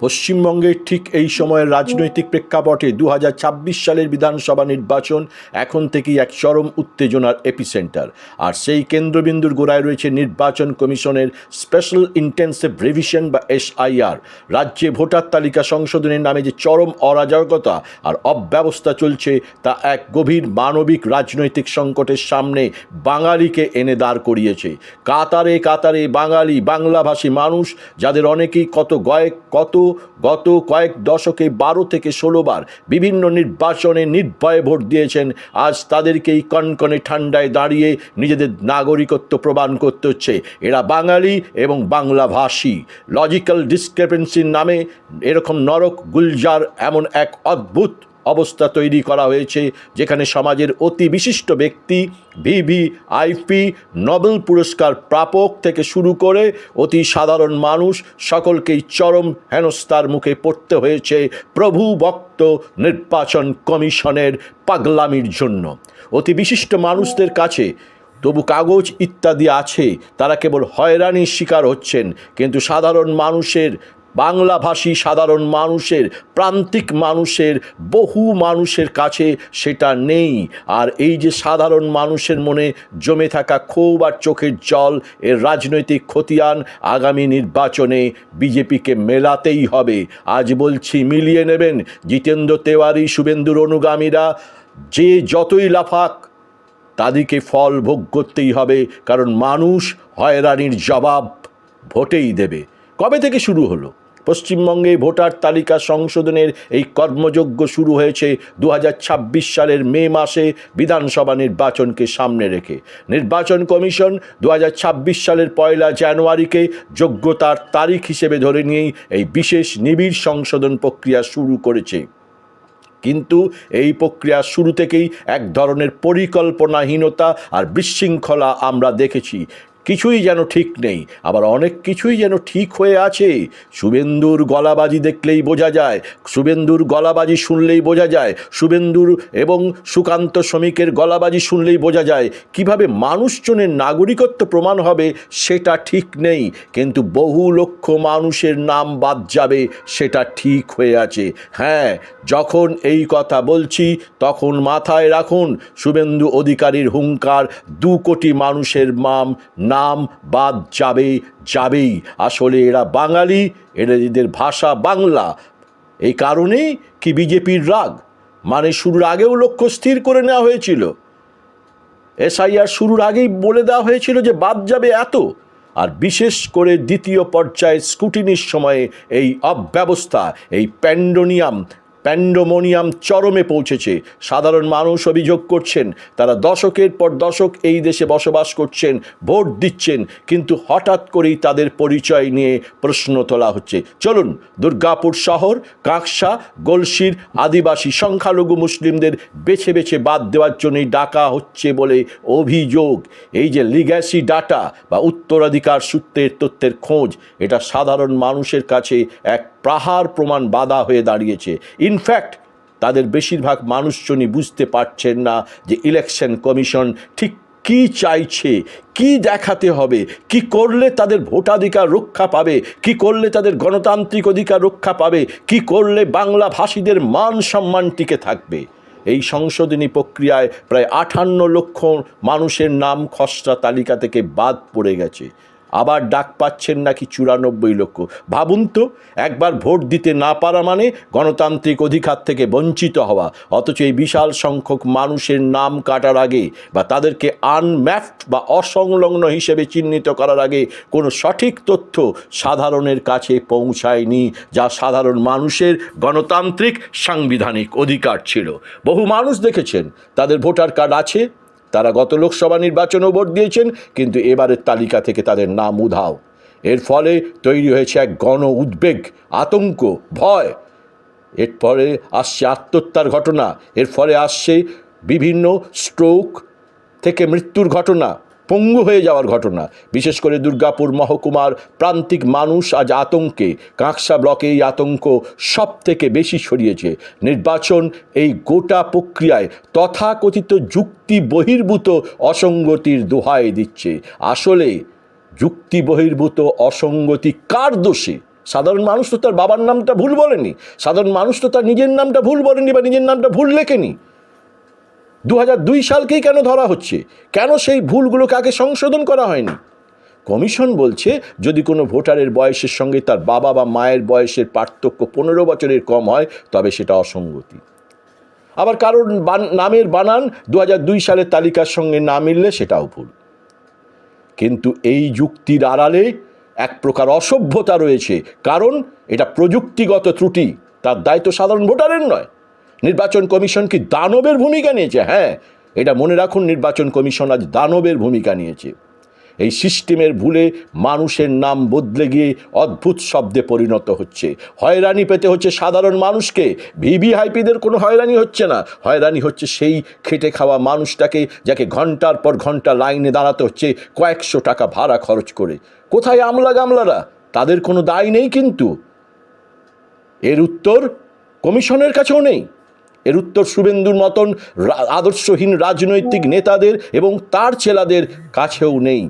পশ্চিমবঙ্গের ঠিক এই সময়ের রাজনৈতিক প্রেক্ষাপটে 2026 সালের বিধানসভা নির্বাচন এখন থেকেই এক চরম উত্তেজনার এপিসেন্টার। আর সেই কেন্দ্রবিন্দুর গোড়ায় রয়েছে নির্বাচন কমিশনের স্পেশাল ইন্টেন্সিভ রিভিশন বা SIR। রাজ্যে ভোটার তালিকা সংশোধনের নামে যে চরম অরাজকতা আর অব্যবস্থা চলছে তা এক গভীর মানবিক রাজনৈতিক সংকটের সামনে বাঙালিকে এনে দাঁড় করিয়েছে। কাতারে কাতারে বাঙালি বাংলাভাষী মানুষ, যাদের অনেকেই গত কয়েক দশকে 12 থেকে 16 বার বিভিন্ন নির্বাচনে নির্ভয়ে ভোট দিয়েছেন, আজ তাদেরকেই কনকনে ঠান্ডায় দাঁড়িয়ে নিজেদের নাগরিকত্ব প্রমাণ করতে হচ্ছে। এরা বাঙালি এবং বাংলাভাষী। লজিক্যাল ডিসক্রিপেন্সির নামে এরকম নরক গুলজার এমন এক অদ্ভুত অবস্থা তৈরি করা হয়েছে, যেখানে সমাজের অতি বিশিষ্ট ব্যক্তি, VVIP, নোবেল পুরস্কার প্রাপক থেকে শুরু করে অতি সাধারণ মানুষ সকলকেই চরম হেনস্থার মুখে পড়তে হয়েছে প্রভু ভক্ত নির্বাচন কমিশনের পাগলামির জন্য। অতি বিশিষ্ট মানুষদের কাছে তবু কাগজ ইত্যাদি আছে, তারা কেবল হয়রানির শিকার হচ্ছেন, কিন্তু সাধারণ মানুষের, বাংলাভাষী সাধারণ মানুষের, প্রান্তিক মানুষের, বহু মানুষের কাছে সেটা নেই। আর এই যে সাধারণ মানুষের মনে জমে থাকা ক্ষোভ আর চোখের জল, এর রাজনৈতিক খতিয়ান আগামী নির্বাচনে বিজেপিকে মেলাতেই হবে। আজ বলছি, মিলিয়ে নেবেন। জিতেন্দ্র তেওয়ারি, শুভেন্দুর অনুগামীরা যে যতই লাফাক, তাদেরকে ফল ভোগ করতেই হবে, কারণ মানুষ হয়রানির জবাব ভোটেই দেবে। কবে থেকে শুরু হলো? পশ্চিমবঙ্গে ভোটার তালিকা সংশোধনের এই কর্মযজ্ঞ শুরু হয়েছে 2026 সালের মে মাসে বিধানসভা নির্বাচনকে সামনে রেখে। নির্বাচন কমিশন 2026 সালের 1 জানুয়ারিকে যোগ্যতার তারিখ হিসেবে ধরে নিয়েই এই বিশেষ নিবিড় সংশোধন প্রক্রিয়া শুরু করেছে। কিন্তু এই প্রক্রিয়া শুরু থেকেই এক ধরনের পরিকল্পনাহীনতা আর বিশৃঙ্খলা আমরা দেখেছি। কিছুই যেন ঠিক নেই, আবার অনেক কিছুই যেন ঠিক হয়ে আছে। শুভেন্দুর গলাবাজি দেখলেই বোঝা যায়, শুভেন্দুর গলাবাজি শুনলেই বোঝা যায়, শুভেন্দুর এবং সুকান্ত শ্রমিকের গলাবাজি শুনলেই বোঝা যায় কিভাবে মানুষজনের নাগরিকত্ব প্রমাণ হবে সেটা ঠিক নেই, কিন্তু বহু লক্ষ মানুষের নাম বাদ যাবে সেটা ঠিক হয়ে আছে। হ্যাঁ, যখন এই কথা বলছি তখন মাথায় রাখুন, শুভেন্দু অধিকারীর হুঙ্কার 2 কোটি মানুষের নাম বাদ যাবেই। আসলে এরা বাঙালি, এদের ভাষা বাংলা। এই কারণেই কি বিজেপির রাগ? মানে শুরুর আগেও লক্ষ্য স্থির করে নেওয়া হয়েছিল, SIR শুরুর আগেই বলে দেওয়া হয়েছিল যে বাদ যাবে এত। আর বিশেষ করে দ্বিতীয় পর্যায়ে স্ক্রুটিনির সময়ে এই অব্যবস্থা, এই প্যান্ডোমোনিয়াম চরমে পৌঁছেছে। সাধারণ মানুষ অভিযোগ করছেন, তারা দশকের পর দশক এই দেশে বসবাস করছেন, ভোট দিচ্ছেন, কিন্তু হঠাৎ করেই তাদের পরিচয় নিয়ে প্রশ্ন তোলা হচ্ছে। চলুন, দুর্গাপুর শহর, কাঁকসা, গলসির আদিবাসী সংখ্যালঘু মুসলিমদের বেছে বেছে বাদ দেওয়ার জন্যই ডাকা হচ্ছে বলে অভিযোগ। এই যে লিগ্যাসি ডাটা বা উত্তরাধিকার সূত্রের তথ্যের খোঁজ, এটা সাধারণ মানুষের কাছে এক প্রহার প্রমাণ বাধা হয়ে দাঁড়িয়েছে। ইনফ্যাক্ট তাদের বেশিরভাগ মানুষজনই বুঝতে পারছেন না যে ইলেকশন কমিশন ঠিক কি চাইছে, কি দেখাতে হবে, কি করলে তাদের ভোটাধিকার রক্ষা পাবে, কি করলে তাদের গণতান্ত্রিক অধিকার রক্ষা পাবে, কি করলে বাংলা ভাষীদের মান সম্মান টিকে থাকবে। এই সংশোধনী প্রক্রিয়ায় প্রায় 58 লক্ষ মানুষের নাম খসড়া তালিকা থেকে বাদ পড়ে গেছে। আবার ডাক পাচ্ছেন নাকি 94 লক্ষ। ভাবুন তো, একবার ভোট দিতে না পারা মানে গণতান্ত্রিক অধিকার থেকে বঞ্চিত হওয়া। অথচ এই বিশাল সংখ্যক মানুষের নাম কাটার আগে বা তাদেরকে আনম্যাপড বা অসংলগ্ন হিসেবে চিহ্নিত করার আগে কোনো সঠিক তথ্য সাধারণের কাছে পৌঁছায়নি, যা সাধারণ মানুষের গণতান্ত্রিক সাংবিধানিক অধিকার ছিল। বহু মানুষ দেখেছেন তাদের ভোটার কার্ড আছে, তারা গত লোকসভা নির্বাচনেও ভোট দিয়েছেন, কিন্তু এবারের তালিকা থেকে তাদের নাম উধাও। এর ফলে তৈরি হয়েছে এক গণ উদ্বেগ, আতঙ্ক, ভয়। এর ফলে আসছে আত্মহত্যার ঘটনা, এর ফলে আসছে বিভিন্ন স্ট্রোক থেকে মৃত্যুর ঘটনা, পঙ্গু হয়ে যাওয়ার ঘটনা। বিশেষ করে দুর্গাপুর মহকুমার প্রান্তিক মানুষ আজ আতঙ্কে। কাঁকসা ব্লকে এই আতঙ্ক সব থেকে বেশি ছড়িয়েছে। নির্বাচন এই গোটা প্রক্রিয়ায় তথাকথিত যুক্তি বহির্ভূত অসঙ্গতির দোহাই দিচ্ছে। আসলে যুক্তি বহির্ভূত অসঙ্গতি কার দোষে? সাধারণ মানুষ তো তার বাবার নামটা ভুল বলেনি, সাধারণ মানুষ তো তার নিজের নামটা ভুল বলেনি বা নিজের নামটা ভুল লেখেনি। 2002 সালকেই কেন ধরা হচ্ছে? কেন সেই ভুলগুলোকে আগে সংশোধন করা হয়নি? কমিশন বলছে যদি কোনো ভোটারের বয়সের সঙ্গে তার বাবা বা মায়ের বয়সের পার্থক্য 15 বছরের কম হয় তবে সেটা অসঙ্গতি। আবার কারোর নামের বানান 2002 সালের তালিকার সঙ্গে না মিললে সেটাও ভুল। কিন্তু এই যুক্তির আড়ালে এক প্রকার অসভ্যতা রয়েছে, কারণ এটা প্রযুক্তিগত ত্রুটি, তার দায়িত্ব সাধারণ ভোটারের নয়। নির্বাচন কমিশন কি দানবের ভূমিকা নিয়েছে? হ্যাঁ, এটা মনে রাখুন, নির্বাচন কমিশন আজ দানবের ভূমিকা নিয়েছে। এই সিস্টেমের ভুলে মানুষের নাম বদলে গিয়ে অদ্ভুত শব্দে পরিণত হচ্ছে। হয়রানি পেতে হচ্ছে সাধারণ মানুষকে। ভিভিআইপিদের কোনো হয়রানি হচ্ছে না, হয়রানি হচ্ছে সেই খেটে খাওয়া মানুষটাকে, যাকে ঘন্টার পর ঘন্টা লাইনে দাঁড়াতে হচ্ছে কয়েকশো টাকা ভাড়া খরচ করে। কোথায় আমলা গামলারা? তাদের কোনো দায় নেই, কিন্তু এর উত্তর কমিশনের কাছেও নেই। এর উত্তর শুভেন্দুর মতন আদর্শহীন রাজনৈতিক নেতাদের এবং তার ছেলেদের কাছেও নেই।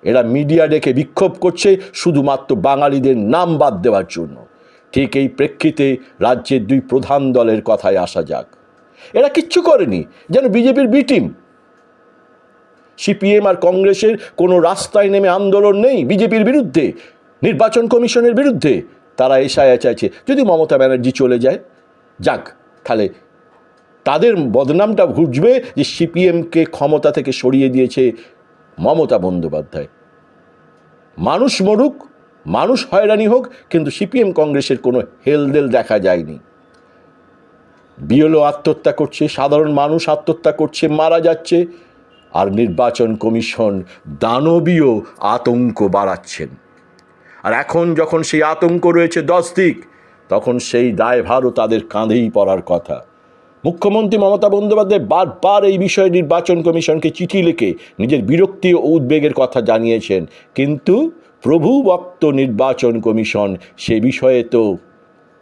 এরা মিডিয়া ডেকে বিক্ষোভ করছে শুধুমাত্র বাঙালিদের নাম বাদ দেওয়ার জন্য। ঠিক এই প্রেক্ষিতে রাজ্যের দুই প্রধান দলের কথায় আসা যাক। এরা কিচ্ছু করেনি, যেন বিজেপির বি টিম। সিপিএম আর কংগ্রেসের কোনো রাস্তায় নেমে আন্দোলন নেই বিজেপির বিরুদ্ধে, নির্বাচন কমিশনের বিরুদ্ধে। তারা এসে চাইছে যদি মমতা ব্যানার্জি চলে যায়, যাক, তাহলে তাদের বদনামটা ঘুচবে যে সিপিএমকে ক্ষমতা থেকে সরিয়ে দিয়েছে মমতা বন্দ্যোপাধ্যায়। মানুষ মরুক, মানুষ হয়রানি হোক, কিন্তু সিপিএম কংগ্রেসের কোনো হেলদেল দেখা যায়নি। বিএলও আত্মহত্যা করছে, সাধারণ মানুষ আত্মহত্যা করছে, মারা যাচ্ছে, আর নির্বাচন কমিশন দানবীয় আতঙ্ক বাড়াচ্ছেন। আর এখন যখন সেই আতঙ্ক রয়েছে 10 দিক, তখন সেই দায়ভারও তাদের কাঁধেই পড়ার কথা। মুখ্যমন্ত্রী মমতা বন্দ্যোপাধ্যায় বারবার এই বিষয়ে নির্বাচন কমিশনকে চিঠি লিখে নিজের বিরক্তি ও উদ্বেগের কথা জানিয়েছেন, কিন্তু প্রভুভক্ত নির্বাচন কমিশন সে বিষয়ে তো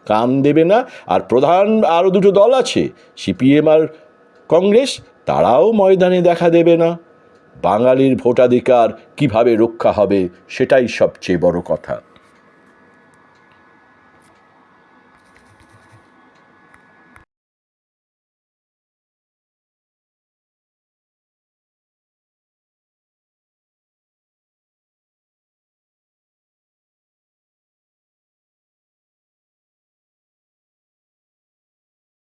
কান দেবে না। আর প্রধান আরও দুটো দল আছে, সিপিএম আর কংগ্রেস, তারাও ময়দানে দেখা দেবে না। বাঙালির ভোটাধিকার কিভাবে রক্ষা হবে সেটাই সবচেয়ে বড় কথা।